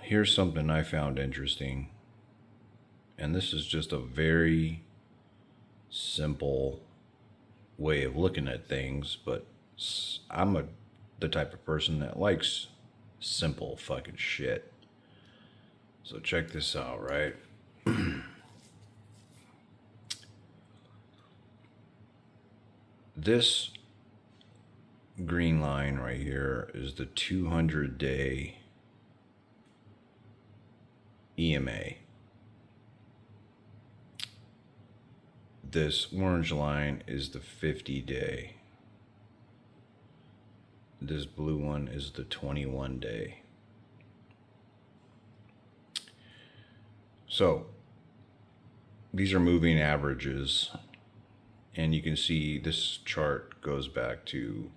here's something I found interesting. And this is just a very simple way of looking at things, but the type of person that likes simple fucking shit. So check this out, right? This green line right here is the 200-day EMA. This orange line is the 50-day. This blue one is the 21-day. So these are moving averages, and you can see this chart goes back to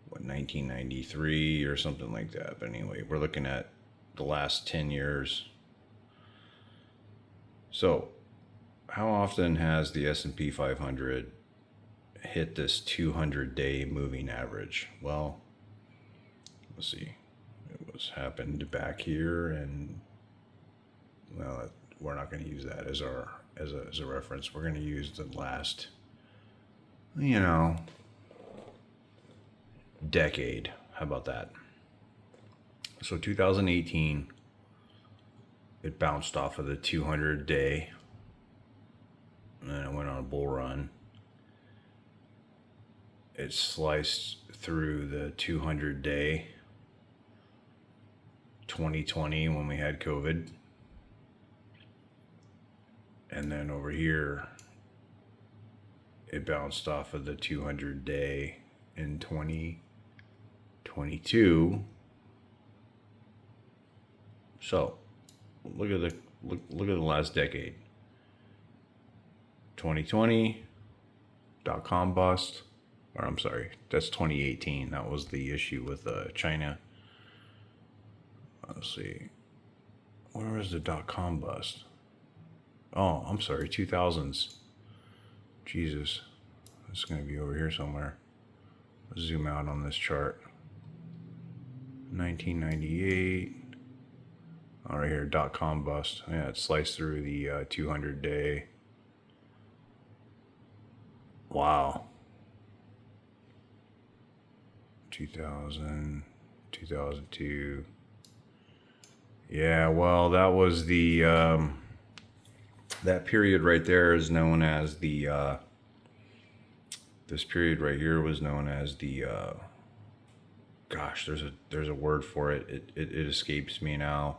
1993 or something like that. But anyway, we're looking at the last 10 years. So how often has the S&P 500 hit this 200-day moving average? Well, let's see. It was happened back here, and well, we're not going to use that as a reference. We're going to use the last, decade. How about that? So 2018, it bounced off of the 200-day, and then it went on a bull run. It sliced through the 200-day 2020 when we had COVID. And then over here, it bounced off of the 200-day in 2022. So look at the last decade. 2020, .com bust. Or I'm sorry, that's 2018. That was the issue with China. Let's see. Where was the .com bust? Oh, I'm sorry, 2000s. Jesus. It's going to be over here somewhere. Let's zoom out on this chart. 1998. All right, here, .com bust. Yeah, it sliced through the 200-day. Wow. 2000, 2002. Yeah, well, that was the that period right there is known as the this period right here was known as the gosh, there's a word for it. It escapes me now.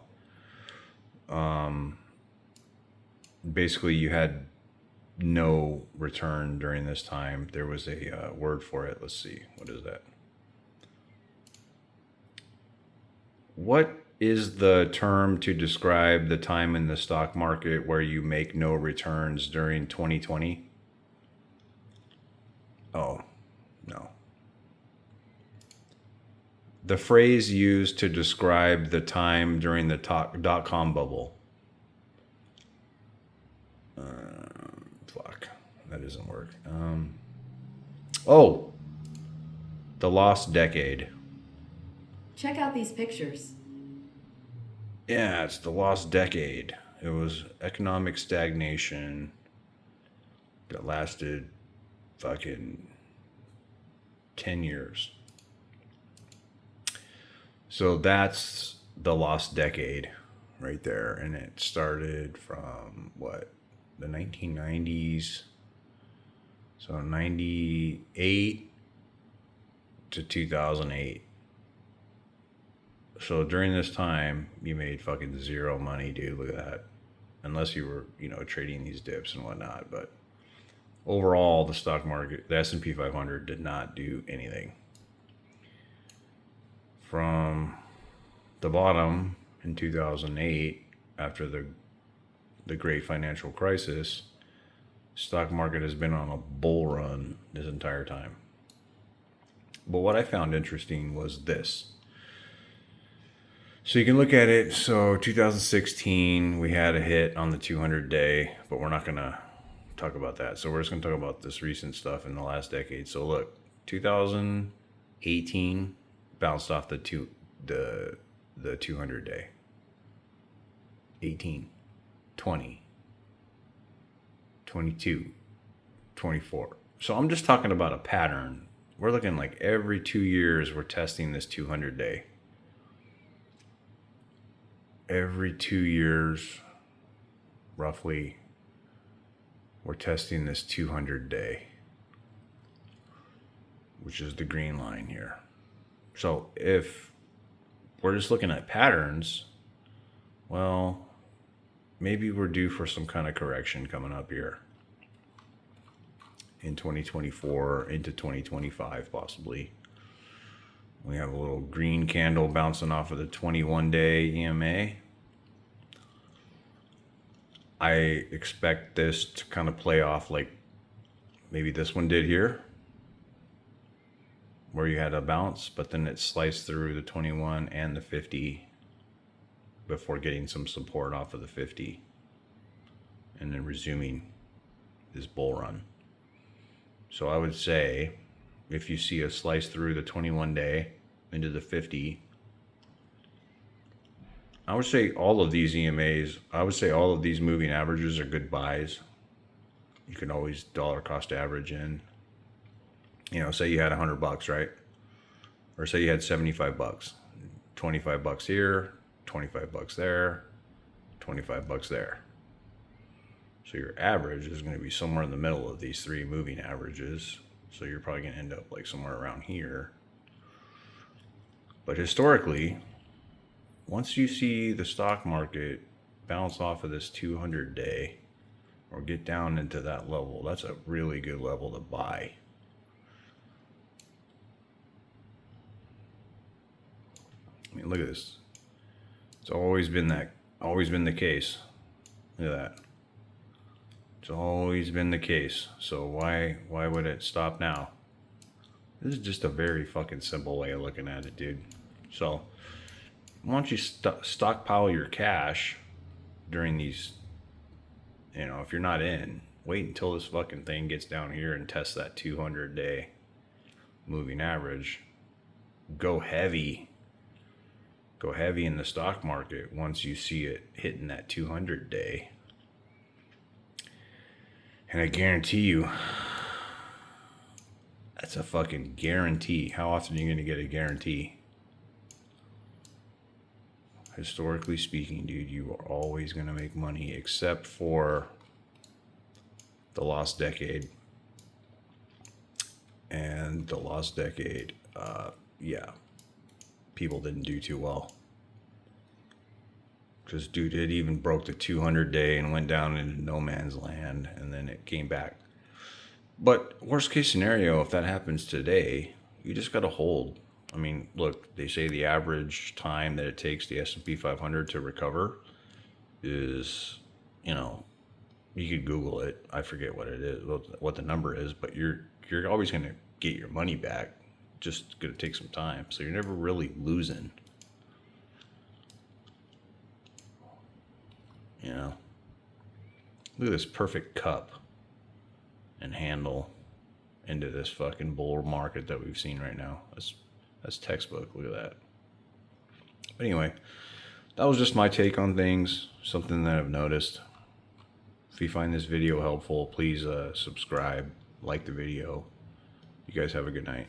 Basically, you had no return during this time. There was a word for it. Let's see, what is that? What is the term to describe the time in the stock market where you make no returns during 2020? Oh, no. The phrase used to describe the time during the dot-com bubble. Fuck, that doesn't work. Oh, the lost decade. Check out these pictures. Yeah, it's the lost decade. It was economic stagnation that lasted fucking 10 years. So that's the lost decade right there. And it started from what? The 1990s. So 98 to 2008. So during this time, you made fucking zero money, dude. Look at that. Unless you were, trading these dips and whatnot. But overall, the stock market, the S&P 500 did not do anything. From the bottom in 2008, after the great financial crisis, stock market has been on a bull run this entire time. But what I found interesting was this. So you can look at it. So 2016, we had a hit on the 200-day, but we're not going to talk about that. So we're just going to talk about this recent stuff in the last decade. So look, 2018 bounced off the 200-day. 18, 20, 22, 24. So I'm just talking about a pattern. We're looking like every 2 years we're testing this 200 day. Every 2 years, roughly, we're testing this 200 day, which is the green line here. So if we're just looking at patterns, well, maybe we're due for some kind of correction coming up here in 2024 into 2025 possibly. We have a little green candle bouncing off of the 21-day EMA. I expect this to kind of play off like maybe this one did here, where you had a bounce, but then it sliced through the 21 and the 50 before getting some support off of the 50 and then resuming this bull run. So I would say if you see a slice through the 21 day into the 50, I would say all of these EMAs, I would say all of these moving averages are good buys. You can always dollar cost average in. You know, say you had $100, right? Or say you had $75, $25 here, $25 there, $25 there. So your average is going to be somewhere in the middle of these three moving averages. So you're probably going to end up like somewhere around here. But historically, once you see the stock market bounce off of this 200 day or get down into that level, that's a really good level to buy. I mean, look at this. It's always been the case. Look at that. It's always been the case. So why would it stop now? This is just a very fucking simple way of looking at it, dude. So why don't you stockpile your cash during these, you know, if you're not in, wait until this fucking thing gets down here and test that 200 day moving average. Go heavy in the stock market once you see it hitting that 200 day. And I guarantee you, that's a fucking guarantee. How often are you going to get a guarantee? Historically speaking, dude, you are always going to make money except for the lost decade. And the lost decade, people didn't do too well. Because, dude, it even broke the 200 day and went down into no man's land, and then it came back. But worst case scenario, if that happens today, you just got to hold. I mean, look, they say the average time that it takes the S&P 500 to recover is, you know, you could Google it. I forget what it is, what the number is, but you're always going to get your money back. Just going to take some time. So you're never really losing. You know, look at this perfect cup and handle into this fucking bull market that we've seen right now. That's textbook. Look at that. But anyway, that was just my take on things, something that I've noticed. If you find this video helpful, please subscribe, like the video. You guys have a good night.